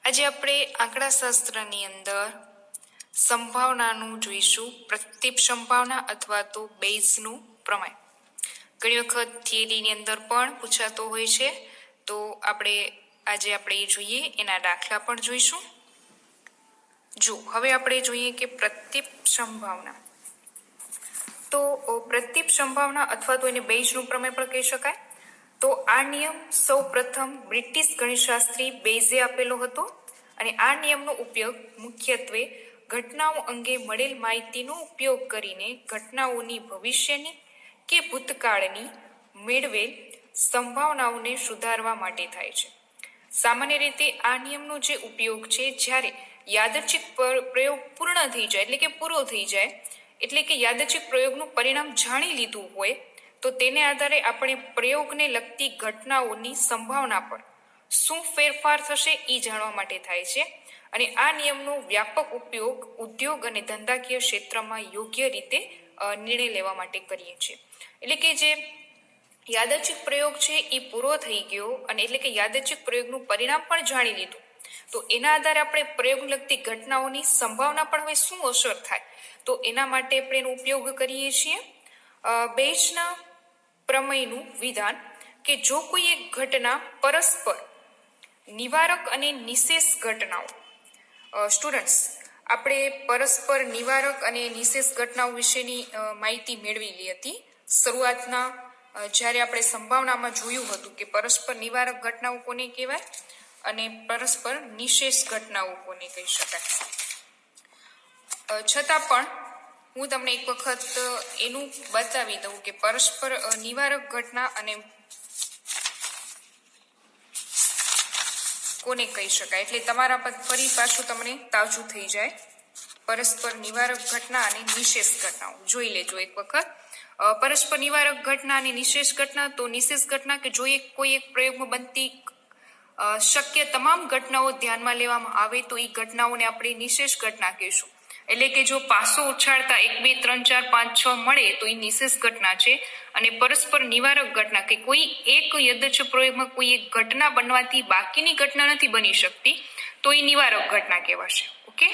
આજે આપણે આંકડાશાસ્ત્રની અંદર સંભાવનાનું જોઈશું, પ્રત્યપ સંભાવના અથવા તો બેઝનું પ્રમેય. ઘણી વખત થિયરીની અંદર પણ પૂછાતો હોય છે, તો આજે આપણે એ જોઈએ, એના દાખલા પણ જોઈશું. જો હવે આપણે જોઈએ કે પ્રત્યપ સંભાવના, તો પ્રત્યપ સંભાવના અથવા તો એને બેઝનું પ્રમેય પણ કહી શકાય. તો આ નિયમ સૌ પ્રથમ બ્રિટિશ ગણિતશાસ્ત્રી બેઝે આપેલો હતો અને આ નિયમનો ઉપયોગ મુખ્યત્વે ઘટનાઓ અંગે મળેલ માહિતીનો ઉપયોગ કરીને ઘટનાઓની ભવિષ્યની કે ભૂતકાળની મેળવેલ સંભાવનાઓને સુધારવા માટે થાય છે. સામાન્ય રીતે આ નિયમનો જે ઉપયોગ છે, જ્યારે યાદચ્છિક પ્રયોગ પૂર્ણ થઈ જાય એટલે કે પૂરો થઈ જાય, એટલે કે યાદચ્છિક પ્રયોગનું પરિણામ જાણી લીધું હોય, તો તેને આધારે આપણે પ્રયોગને લગતી ઘટનાઓની સંભાવના પર શું ફેરફાર થશે એ જાણવા માટે થાય છે. અને આ નિયમનો વ્યાપક ઉપયોગ ઉદ્યોગ અને ધંધાકીય ક્ષેત્રમાં યોગ્ય રીતે નિર્ણય લેવા માટે કરીએ છીએ. એટલે કે જે યાદચ્છિક પ્રયોગ છે એ પૂરો થઈ ગયો, અને એટલે કે યાદચ્છિક પ્રયોગનું પરિણામ પણ જાણી લીધું, તો એના આધારે આપણે પ્રયોગ લગતી ઘટનાઓની સંભાવના પણ હવે શું અસર થાય, તો એના માટે આપણે એનો ઉપયોગ કરીએ છીએ. બેઝના પ્રમેયનું વિધાન કે જો કોઈ એક ઘટના પરસ્પર નિવારક અને નિશેષ ઘટનાઓ, સ્ટુડન્ટ્સ આપણે પરસ્પર નિવારક અને નિશેષ ઘટનાઓ વિશેની માહિતી મેળવેલી હતી શરૂઆતના, જ્યારે આપણે સંભાવનામાં જોયું હતું કે પરસ્પર નિવારક ઘટનાઓ કોને કહેવાય અને પરસ્પર નિશેષ ઘટનાઓ કોને કહી શકાય. છતાં પણ હું તમને એક વખત એનું બતાવી દઉં કે પરસ્પર નિવારક ઘટના અને કોને કહી શકાય, એટલે તમારા પર ફરી પાછું તમને તાજું થઈ જાય. પરસ્પર નિવારક ઘટના અને નિશેષ ઘટનાઓ જોઈ લેજો એક વખત. પરસ્પર નિવારક ઘટના અને નિશેષ ઘટના, તો નિશેષ ઘટના કે જો કોઈ એક પ્રયોગમાં બનતી શક્ય તમામ ઘટનાઓ ધ્યાનમાં લેવામાં આવે તો એ ઘટનાઓને આપણે નિશેષ ઘટના કહીશું. એટલે કે જો પાસો ઉછાળતા 1, 2, 3, 4, 5, 6 મળે તો એ નિશેષ ઘટના છે. અને પરસ્પર નિવારક ઘટના કે કોઈ એક યાદચ્છિક પ્રયોગમાં કોઈ એક ઘટના બનવાથી બાકીની ઘટના નથી બની શકતી, તો એ નિવારક ઘટના કહેવાશે. ઓકે,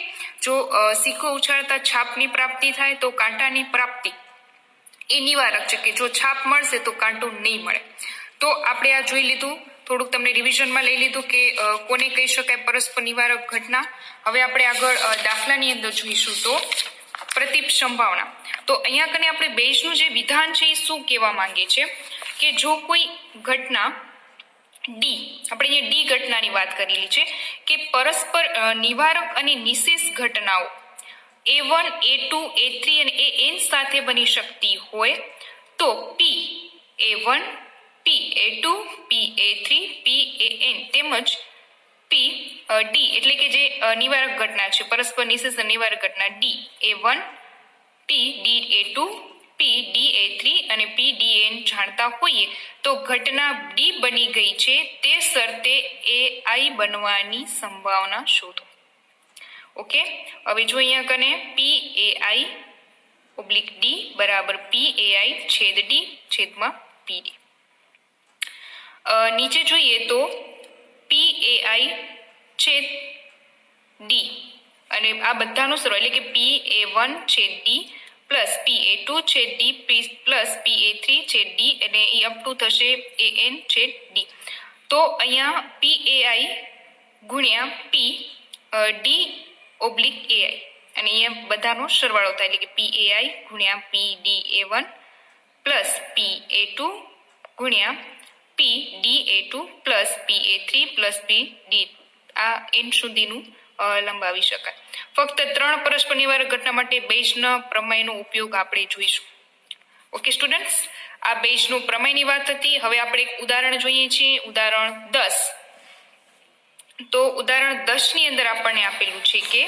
જો સિક્કો ઉછાળતા છાપની પ્રાપ્તિ થાય તો કાંટાની પ્રાપ્તિ એ નિવારક છે, કે જો છાપ મળશે તો કાંટો નહીં મળે. તો આપણે આ જોઈ લીધું, થોડુંક તમને રિવિઝનમાં લઈ લીધું કે કોને કહી શકાય પરસ્પર નિવારક ઘટના. હવે આપણે આગળ દાખલાની અંદર જોઈશું તો પ્રત્યપ સંભાવના. તો અહીંયા કને આપણે બેઝનું જે વિધાન છે એ શું કહેવા માંગે છે કે જો કોઈ ઘટના ડી, આપણે અહીંયા ડી ઘટનાની વાત કરેલી છે કે પરસ્પર નિવારક અને નિશેષ ઘટનાઓ A1, A2, A3 અને AN સાથે બની શકતી હોય તો P A1, P A2, P A3, P AN તેમજ P D એટલે કે જે નિવારક ઘટના છે, પરસ્પર નિશેષ નિવારક ઘટના D A1, P D A2, P D A3 અને P D AN જાણતા હોઈએ તો ઘટના D બની ગઈ છે તે શરતે AI બનવાની સંભાવના શોધો. ઓકે, હવે જો અહીંયા કને PAI / D બરાબર PAI છેદ D છેદમાં PD. નીચે જોઈએ તો PAI છેદ D અને આ બધાનો સરવાળો એટલે કે PA1 છેદ D પ્લસ PA2 છેદ D પ્લસ PA3 છેદ D અને એ અપ ટુ થશે AN છેદ D. તો અહીંયા PAI ગુણ્યા P D / AI અને અહીંયા બધાનો સરવાળો થાય એટલે કે PAI ગુણ્યા PDA1 પ્લસ PA2 ગુણ્યા PDA2 plus PA3 plus PD. આ એન સુધીનું લંબાવી શકાય. ફક્ત 3 પરસ્પર નિવારક ઘટના માટે બેઝના પ્રમેયનો ઉપયોગ આપણે જોઈશું. ઓકે સ્ટુડન્ટ્સ, આ બેઝનું પ્રમેયની વાત હતી. હવે આપણે એક ઉદાહરણ જોઈએ છીએ, ઉદાહરણ 10. તો ઉદાહરણ 10 ની અંદર આપણને આપેલું છે કે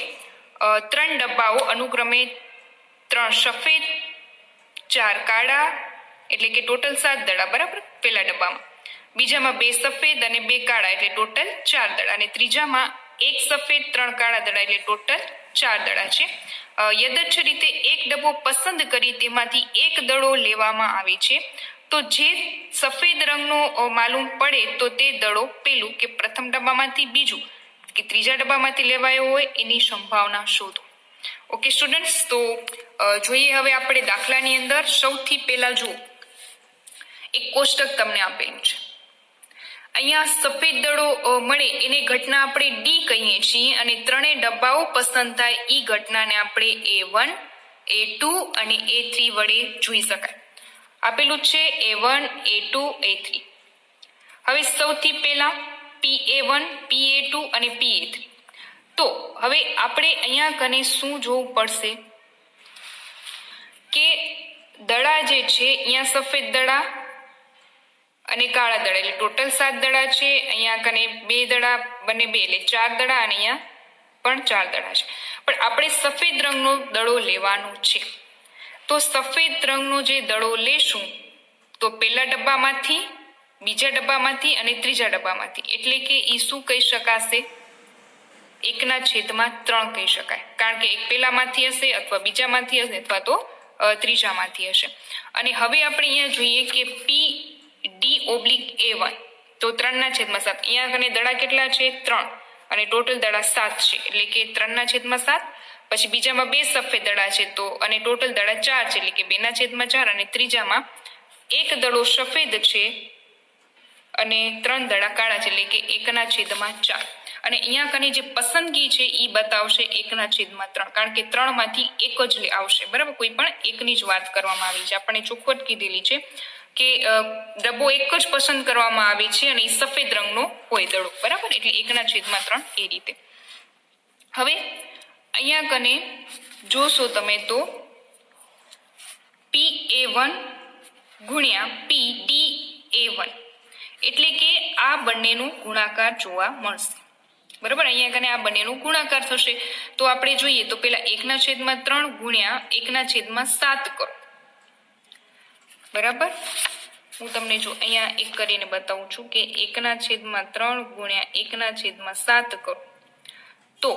3 ડબ્બાઓ અનુક્રમે 3 સફેદ 4 કાળા એટલે કે ટોટલ 7 દડા, બરાબર, પહેલા ડબ્બામાં. બીજામાં 2 સફેદ અને 2 કાળા એટલે ટોટલ 4 દડા, અને ત્રીજામાં 1 સફેદ 3 કાળા દડા એટલે ટોટલ 4 દડા છે. યદચ્છ રીતે એક ડબ્બો પસંદ કરી તેમાંથી એક દડો લેવામાં આવે છે. તો જે સફેદ રંગનો માલુમ પડે તો તે દડો પેલું કે પ્રથમ ડબ્બામાંથી બીજું કે ત્રીજા ડબ્બામાંથી લેવાયો હોય એની સંભાવના શોધો. ઓકે સ્ટુડન્ટ્સ, તો જોઈએ હવે આપણે દાખલાની અંદર સૌથી પહેલા જુઓ એક કોષ્ટક તમને આપેલું છે. અહીંયા સફેદ દડો મળે એને ઘટના આપણે ડી કહીએ છીએ અને ત્રણેય ડબ્બાઓ પસંદ થાય એ ઘટનાને આપણે A1, A2 અને A3 વડે જોઈ શકાય. આપેલું છે A1, A2, A3. હવે સૌથી પહેલા PA1, PA2 અને PA3. તો હવે આપણે અહીંયા કને શું જોવું પડશે કે દડા જે છે અહીંયા સફેદ દડા અને કાળા દડા એટલે ટોટલ 7 દડા છે. અહીંયા કને 2 દડા બંને 2 એટલે 4 દડા અને અહીંયા પણ 4 દડા છે. પણ આપણે સફેદ રંગનો દડો લેવાનો છે. તો સફેદ રંગનો જે દડો લેશું તો પહેલા ડબ્બામાંથી, બીજા ડબ્બામાંથી અને ત્રીજા ડબ્બામાંથી, એટલે કે એ શું કહી શકાશે? 1/3 કહી શકાય. કારણ કે એક પહેલામાંથી હશે અથવા બીજામાંથી હશે અથવા તો ત્રીજામાંથી હશે. અને હવે આપણે અહીંયા જોઈએ કે PD/A1 તો 3/7. અહીંયા કને દડા કેટલા છે? 3 અને ટોટલ દડા 7 છે એટલે કે 3/7. પછી બીજામાં 2 સફેદ દડા છે તો અને ટોટલ દડા 4 છે એટલે કે 2/4 અને ત્રીજામાં એક દડો સફેદ છે અને 3 દડા કાળા છે એટલે કે 1/4. અને અહીંયા કને જે પસંદગી છે એ બતાવશે 1/3 કારણ કે 3માંથી એક જ આવશે. બરાબર, કોઈ પણ એકની જ વાત કરવામાં આવી છે. આપણને ચોખવટ કીધેલી છે કે ડબ્બો એક જ પસંદ કરવામાં આવે છે અને એ સફેદ રંગનો હોય દડો. બરાબર, એટલે 1/3 એ રીતે. હવે અહીંયા કને જોશો તમે તો PA1 ગુણ્યા PD/A1 એટલે કે આ બંનેનો ગુણાકાર જોવા મળશે. બરાબર, અહીંયા કને આ બંનેનો ગુણાકાર થશે. તો આપણે જોઈએ તો પેલા 1/3 ગુણ્યા 1/7 કરો. બરાબર, હું તમને જો અહીંયા એક કરીને બતાવું છું કે 1/3 ગુણ્યા 1/7 કરો તો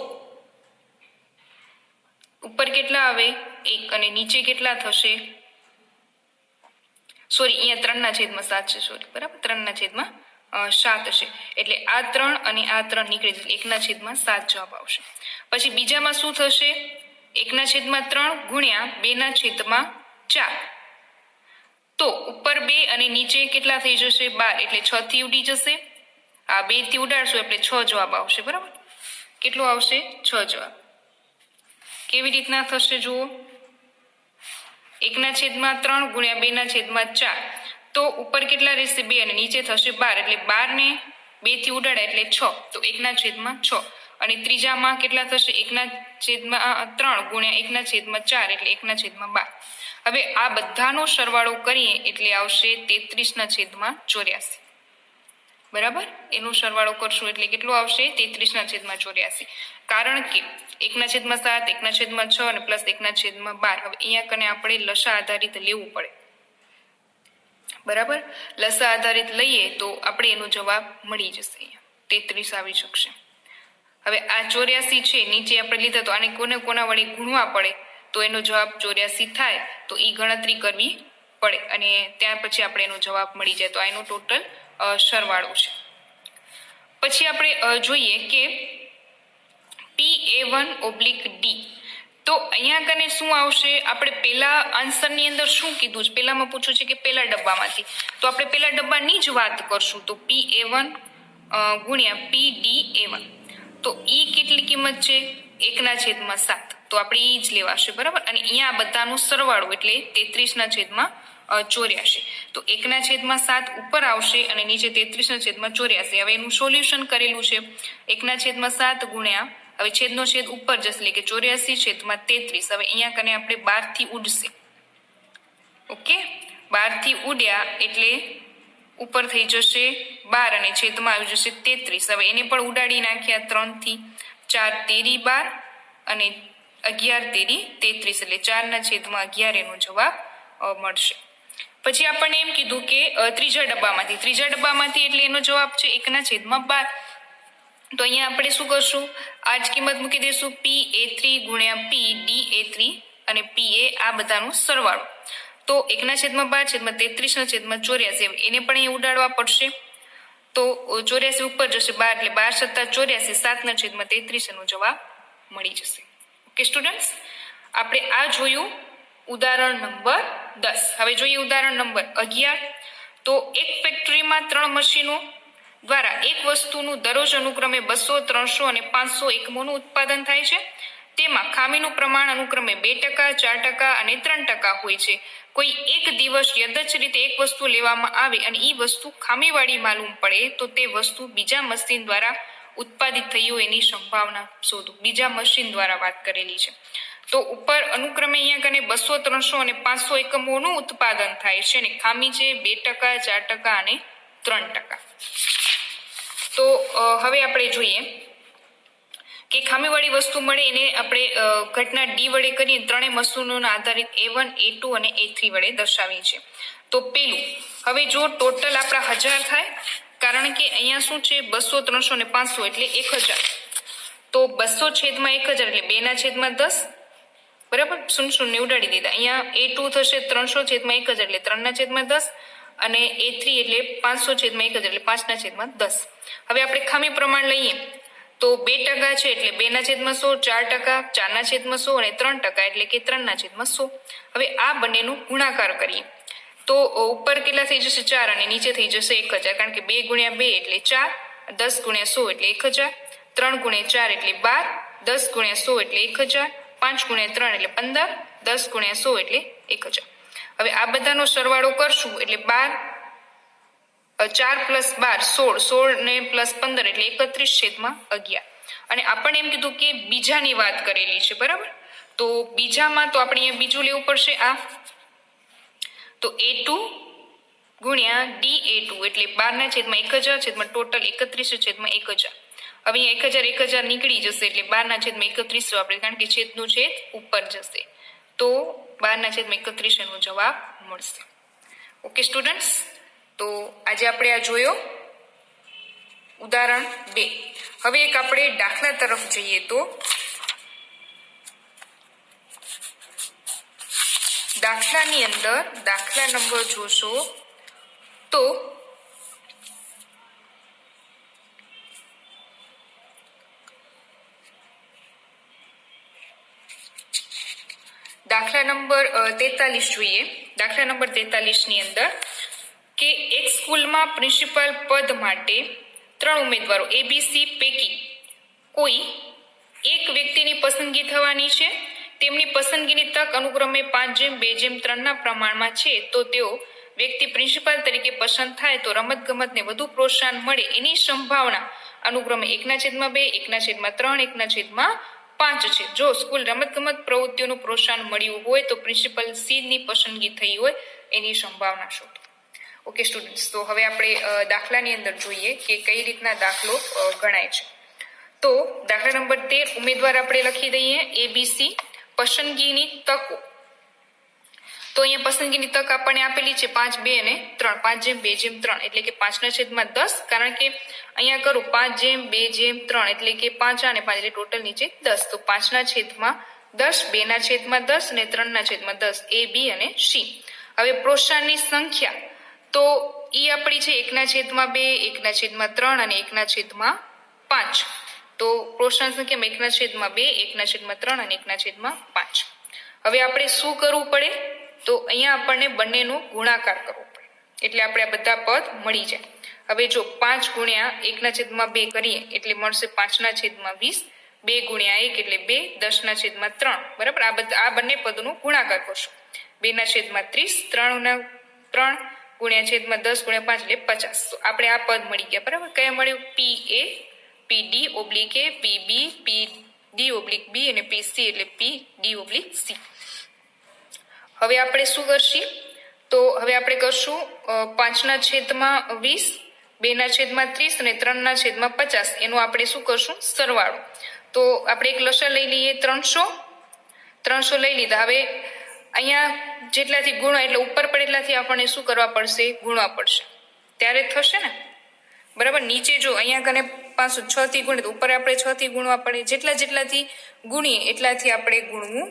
ઉપર કેટલા આવે? 1 અને નીચે કેટલા થશે? સોરી, અહીંયા 3/7 છે. સોરી, બરાબર, 3/7 હશે એટલે આ 3 અને આ 3 નીકળી જશે. 1/7 જવાબ આવશે. પછી બીજામાં શું થશે? 1/3 ગુણ્યા 2/4 તો ઉપર 2 અને નીચે કેટલા થઈ જશે? 12 એટલે 6 થી ઉડી જશે. આ 2 થી ઉડાડશું એટલે 6 જવાબ આવશે. બરાબર, કેટલો આવશે? 6 જવાબ. કેવી રીતના થશે જુઓ? 1/3 ગુણ્યા 2/4 તો ઉપર કેટલા રહેશે? 2 અને નીચે થશે 12 એટલે 12 ને 2 થી ઉડાડે એટલે 6 તો 1/6. અને ત્રીજામાં કેટલા થશે? 1/3 ગુણ્યા 1/4 એટલે 1/12. હવે આ બધાનો સરવાળો કરીએ એટલે આવશે 33/84. બરાબર, એનો સરવાળો કરશું એટલે કેટલું આવશે? 33/84. કારણ કે 1/7, 1/6 અને પ્લસ 1/12. હવે અહીંયા કને આપણે લસા આધારિત લેવું પડે. બરાબર, લસા આધારિત લઈએ તો આપણે એનો જવાબ મળી જશે. અહીંયા 33 આવી શકશે. હવે આ 84 છે, નીચે આપણે લીધા તો આને કોના વડે ગુણવા પડે તો એનો જવાબ 84 થાય. તો એ ગણતરી કરવી પડે અને ત્યાર પછી આપણે એનો જવાબ મળી જાય. તો આ એનો ટોટલ સરવાળો છે. પછી આપણે જોઈએ કે PA1/D તો અહીંયા કને શું આવશે? આપણે પહેલા આન્સરની અંદર શું કીધું છે? પહેલામાં પૂછ્યું છે કે પહેલા ડબ્બામાંથી, તો આપણે પહેલા ડબ્બાની જ વાત કરશું. તો PA1 ગુણ્યા PD/A1 તો ઈ કેટલી કિંમત છે? 1/7. તો આપણે ઈ જ લેવાશે. બરાબર, અને અહીંયા બધાનો સરવાળો એટલે 33/84. તો 1/7 ઉપર આવશે અને નીચે 33/84. હવે એનું સોલ્યુશન કરેલું છે. 1/7 ગુણ્યા, હવે છેદનો છેદ ઉપર જશે એટલે કે 84/33. હવે અહીંયા કને આપણે 12 થી ઉડશે. ઓકે, 12 થી ઉડ્યા એટલે ઉપર થઈ જશે 12 અને છેદમાં આવી જશે 33. હવે એને પણ ઉડાડી નાખ્યા. 3 થી 4 તેરી 12 અને 11 તેરી 33 એટલે 4/11 એનો જવાબ મળશે. પછી આપણને એમ કીધું કે ત્રીજા ડબ્બામાંથી એટલે એનો જવાબ છે 1/12. તો અહીંયા આપણે શું કરશું? આ જ કિંમત મૂકી દઈશું. PA3 ગુણ્યા PD/A3 અને PA આ બધાનો સરવાળો તો 1/12/33/84 એને પણ અહીંયા ઉડાડવા પડશે. તો 84 ઉપર જશે 12 એટલે 12 + 84 7/33 એનો જવાબ મળી જશે. ઓકે સ્ટુડન્ટ્સ, આપણે આ જોયું ઉદાહરણ નંબર 10. હવે જોઈએ ઉદાહરણ નંબર 11. તો એક ફેક્ટરીમાં 3 મશીનો દ્વારા એક વસ્તુનું દરરોજ અનુક્રમે 200, 300 અને 500 એકમોનું ઉત્પાદન થાય છે. તેમાં ખામીનું પ્રમાણ અનુક્રમે 2%, 4% અને 3% હોય છે. કોઈ એક દિવસ યદચ્છ રીતે એક વસ્તુ લેવામાં આવે અને એ વસ્તુ ખામીવાળી માલુમ પડે તો તે વસ્તુ બીજા મશીન દ્વારા ઉત્પાદિત થઈ હોય એની સંભાવના શોધો. બીજા મશીન દ્વારા વાત કરેલી છે. તો ઉપર અનુક્રમે અહીંયા કને 200, 300 અને 500 એકમોનું ઉત્પાદન થાય છે અને ખામી છે 2%, 4% અને 3%. તો હવે આપણે જોઈએ કે ખામીવાળી વસ્તુ મળે એને આપણે ઘટના ડી વડે કરીને ત્રણેય મશીનોના આધારિત A1, A2 અને A3 વડે દર્શાવી છે. તો પેલું, હવે જો ટોટલ આપણા 1000 થાય, કારણ કે અહીંયા શું છે 200, 300 અને 500 એટલે 1000. તો 200/1000 એટલે 2/10, બરાબર, 0 ઉડાડી દીધા. અહીંયા A2 થશે 300/1000 એટલે 3/10 અને A3 એટલે 500/1000 એટલે 5/10. હવે આપણે ખામી પ્રમાણ લઈએ તો 2% છે એટલે 2/100, 4% 4/100 અને 3% એટલે કે 3/100. હવે આ બંનેનું ગુણાકાર કરીએ તો ઉપર કેટલા થઈ જશે 4 અને નીચે થઈ જશે 1000, કારણ કે 2 × 2 એટલે 4, 10 × 100 એટલે 1000, 3 × 4 એટલે 12, 10 × 100 એટલે 1000, 5 × 3 એટલે 15, 10 × 100 એટલે 1000. હવે આ બધાનો સરવાળો કરશું એટલે 4 + 12 16 ને +15 એટલે 31/11. અને આપણને એમ કીધું કે બીજાની વાત કરેલી છે, બરાબર. તો બીજામાં તો આપણે અહીંયા બીજું લેવું પડશે આ. તો A2 × DA2 એટલે 12/1000 ટોટલ 31/1000. હવે અહીંયા 1000 નીકળી જશે એટલે 12/31 આપણે, કારણ કે છેદનું છેદ ઉપર જશે. તો 12/31 એનો જવાબ મળશે. ઓકે સ્ટુડન્ટ્સ, તો આજે આપણે આ જોયો ઉદાહરણ 2. હવે એક આપણે દાખલા તરફ જઈએ તો દાખલાની અંદર દાખલા નંબર જોશો તો દાખલા નંબર 43 જોઈએ. દાખલા નંબર 43 ની અંદર કે એક સ્કૂલમાં પ્રિન્સિપાલ પદ માટે 3 ઉમેદવારો ABC પૈકી કોઈ એક વ્યક્તિની પસંદગી થવાની છે. તેમની પસંદગીની તક અનુક્રમે 5/2/3 પ્રમાણમાં છે. તો તેઓ વ્યક્તિ પ્રિન્સિપાલ તરીકે પસંદ થાય તો રમતગમતને વધુ પ્રોત્સાહન મળે એની સંભાવના અનુક્રમે 1/2, 1/3, 1/5 છે. જો સ્કૂલ રમતગમત પ્રવૃત્તિઓનું પ્રોત્સાહન મળ્યું હોય તો પ્રિન્સિપલ C ની પસંદગી થઈ હોય એની સંભાવના શોધો. ઓકે સ્ટુડન્ટ્સ, તો હવે આપણે દાખલાની અંદર જોઈએ કે કઈ રીતના દાખલો ગણાય છે. તો દાખલા નંબર 13 ઉમેદવાર આપણે લખી દઈએ ABC. પસંદગીની તકો, તો અહીંયા પસંદગીની તક આપણને આપેલી છે 5, 2 અને 3, 5/2/3 એટલે કે 5/10, કારણ કે અહીંયા કરું 5/2/3 એટલે કે 5 અને 5 એટલે ટોટલ નીચે 10. તો 5/10, 2/10 અને 3/10 A, B અને C. હવે પ્રોત્સાહનની સંખ્યા તો ઈ આપણી છે 1/2, 1/3 અને 1/5. તો પ્રોત્સાહન સંખ્યામાં 1/2, 1/3 અને 1/5. હવે આપણે શું કરવું પડે તો અહીંયા આપણને બંનેનો ગુણાકાર કરવો પડે એટલે આપણે આ બધા પદ મળી જાય. હવે જો 5 × 1/2 કરીએ એટલે મળશે 5/20, 2 × 1 એટલે 2, 10/3, બરાબર. આ બંને પદનો ગુણાકાર કરશું. 2/30, 3 × 10 × 5 એટલે 50. તો આપણે આ પદ મળી ગયા, બરાબર. કયા મળ્યું? PA, PD / A, PB, PD / B અને PC એટલે PD / C. હવે આપણે શું કરશું તો હવે આપણે કરશું 5/20, 2/30 અને 3/50 એનો આપણે શું કરશું સરવાળો. તો આપણે એક લસા લઈ લઈએ 300 લઈ લીધા. હવે અહીંયા જેટલાથી ગુણો એટલે ઉપર પડે એટલાથી આપણને શું કરવા પડશે? ગુણવા પડશે, ત્યારે થશે ને, બરાબર. નીચે જો અહીંયા કને 506 થી ગુણે તો ઉપર આપણે 6 થી ગુણવા પડે. જેટલાથી ગુણીએ એટલાથી આપણે ગુણવું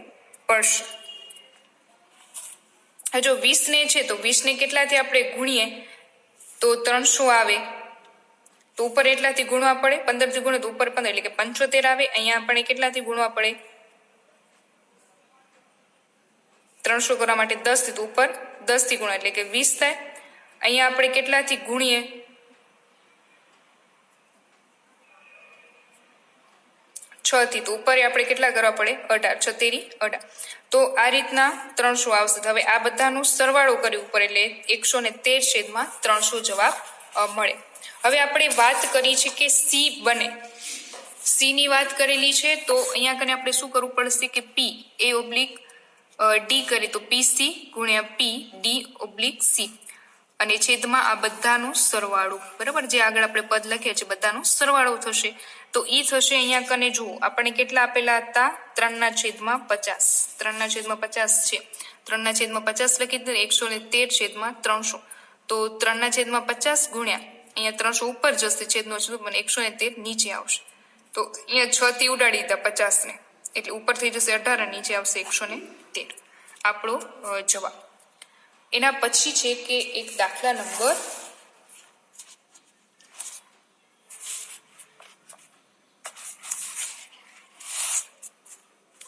પડશે. જો 20 ને છે તો 20 ને કેટલાથી આપણે ગુણીએ તો 300 આવે, તો ઉપર એટલાથી ગુણવા પડે, 15 થી ગુણો તો ઉપર 15 એટલે કે 75 આવે. અહીંયા આપણે કેટલાથી ગુણવા પડે? 300 કરવા માટે 10 થી, તો ઉપર 10 થી ગુણો એટલે કે 20 થાય. અહીંયા આપણે કેટલાથી ગુણીએ? 6 થી, તો ઉપર આપણે કેટલા કરવા પડે? 18. 6 તેરી 18. તો આ રીતના 300 આવશે. હવે આ બધાનો સરવાળો કરી ઉપર એટલે 113/300 જવાબ મળે. હવે આપણે વાત કરી છે કે સી બને, સી ની વાત કરેલી છે. તો અહીંયા કને આપણે શું કરવું પડશે કે પી એ ઓબ્લિક ડી કરીએ તો PC ગુણ્યા પી ડી ઓબ્લિક સી અને છેદમાં આ બધાનો સરવાળો, બરાબર, જે આગળ આપણે પદ લખીએ છીએ બધાનો સરવાળો થશે. તો ઈ થશે અહીંયા કને જુઓ આપણે કેટલા આપેલા હતા? 3/50. 3/50 છે. 3/50 લખી દઈએ 113/300. તો 3/50 ગુણ્યા અહીંયા 300 ઉપર જશે, છેદનો છેદ મને 113 નીચે આવશે. તો અહીંયા 6 થી ઉડાડી દીધા 50 ને એટલે ઉપર થઈ જશે 18 અને નીચે આવશે 113. આપણો જવાબ. એના પછી છે કે એક દાખલા નંબર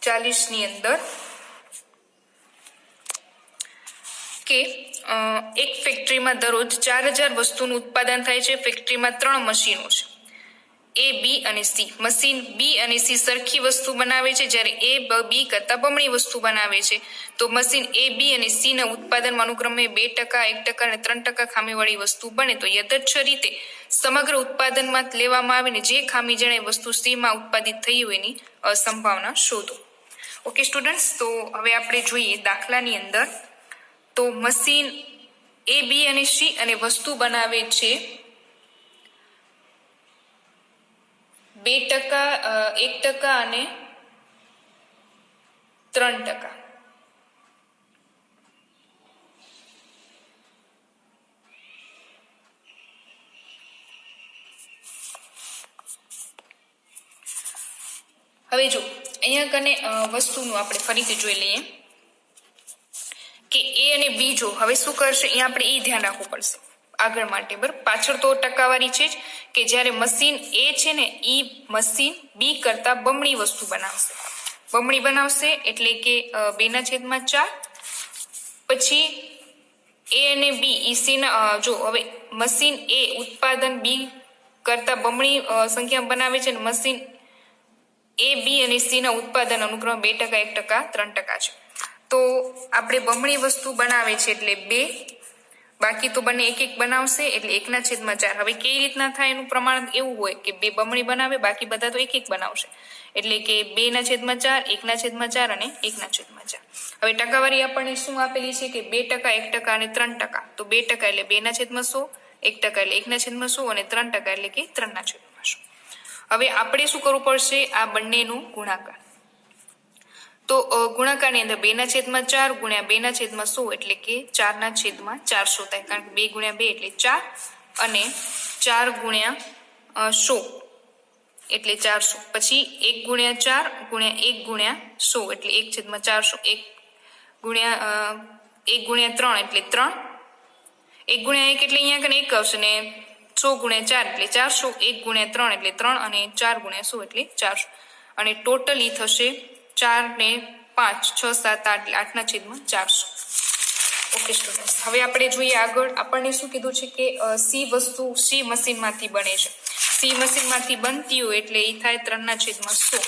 40 ની અંદર કે એક ફેક્ટરીમાં દરરોજ 4000 વસ્તુનું ઉત્પાદન થાય છે. ફેક્ટરીમાં 3 મશીનો છે, A, B અને C. મશીન B અને C સરખી વસ્તુ બનાવે છે, જ્યારે A B કરતા બમણી વસ્તુ બનાવે છે. તો મશીન A, B અને C ના ઉત્પાદનમાં અનુક્રમે 2%, 1% અને 3% ખામીવાળી વસ્તુ બને. તો યથેચ્છ રીતે સમગ્ર ઉત્પાદનમાં લેવામાં આવીને જે ખામી જણાય વસ્તુ C માં ઉત્પાદિત થઈ હોય એની સંભાવના શોધો. ઓકે સ્ટુડન્ટ્સ, તો હવે આપણે જોઈએ દાખલાની અંદર. તો મશીન A, B અને C અને વસ્તુ બનાવે છે 2%, 1% અને 3%. હવે જો અહીંયા કને વસ્તુનું આપણે ફરીથી જોઈ લઈએ કે A અને B. જો હવે શું કરશે અહીંયા આપણે એ ધ્યાન રાખવું પડશે આગળ માટે, બરાબર. પાછળ તો ટકાવારી છે જ કે જ્યારે મશીન A છે ને એ મશીન B કરતા બમણી વસ્તુ બનાવશે. બમણી બનાવશે એટલે કે 2/4. પછી A અને B C ના જો હવે મશીન A ઉત્પાદન B કરતા બમણી સંખ્યા બનાવે છે અને મશીન A, B અને C ના ઉત્પાદન અનુક્રમે 2%, 1%, 3% છે. તો આપણે બમણી વસ્તુ બનાવે છે એટલે 2, બાકી તો બંને 1-1 બનાવશે એટલે 1/4. હવે કેવી રીતના થાય એનું પ્રમાણ એવું હોય કે 2 બમણી બનાવે, બાકી બધા તો 1-1 બનાવશે એટલે કે 2/4, 1/4 અને 1/4. હવે ટકાવારી આપણને શું આપેલી છે કે 2%, 1% અને 3%. તો 2% એટલે 2/100, 1% એટલે 1/100 અને 3% એટલે કે 3/100. હવે આપણે શું કરવું પડશે? આ બંનેનું ગુણાકાર. તો ગુણાકારની અંદર 2/4 ગુણ્યા 2/100 એટલે કે 4/400 થાય, કારણ કે 2 ગુણ્યા 2 એટલે 4 અને 4 ગુણ્યા 100 એટલે 400. પછી 1 ગુણ્યા 4 ગુણ્યા 1 ગુણ્યા 100 એટલે 1/400. 1 ગુણ્યા 3 એટલે 3. 1 ગુણ્યા 1 એટલે અહીંયા કને 1 આવશે ને 100 ગુણ્યા 4 એટલે 400. 1 ગુણ્યા 3 એટલે 3 અને 4 ગુણ્યા 100 એટલે 400. અને ટોટલી થશે 4 ને 5, 6, 7, 8 એટલે 8/400. ઓકે સ્ટુડન્ટ્સ, હવે આપણે જોઈએ આગળ. આપણને શું કીધું છે કે C વસ્તુ C મશીનમાંથી બને છે. C મશીનમાંથી બનતી હોય એટલે એ થાય 3/100.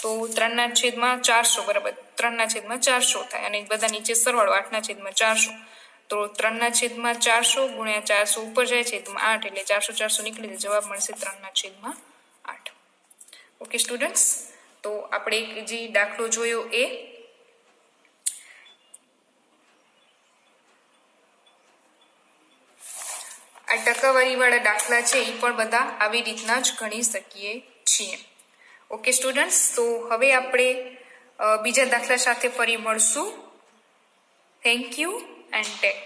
તો 3/400 બરાબર 3/400 થાય અને બધા નીચે સરવાળો 8/400. તો 3/400 ગુણ્યા 400 ઉપર જાય છે તો 8 એટલે 400 નીકળી જાય, જવાબ મળશે 3/8. ઓકે સ્ટુડન્ટ્સ, તો આપણે જે દાખલો જોયો એ આ ટકાવારી વાળા દાખલા છે એ પણ બધા આવી રીતના જ ગણી શકીએ છીએ. ઓકે સ્ટુડન્ટ્સ, તો હવે આપણે બીજા દાખલા સાથે ફરી મળશું. Thank you and tech.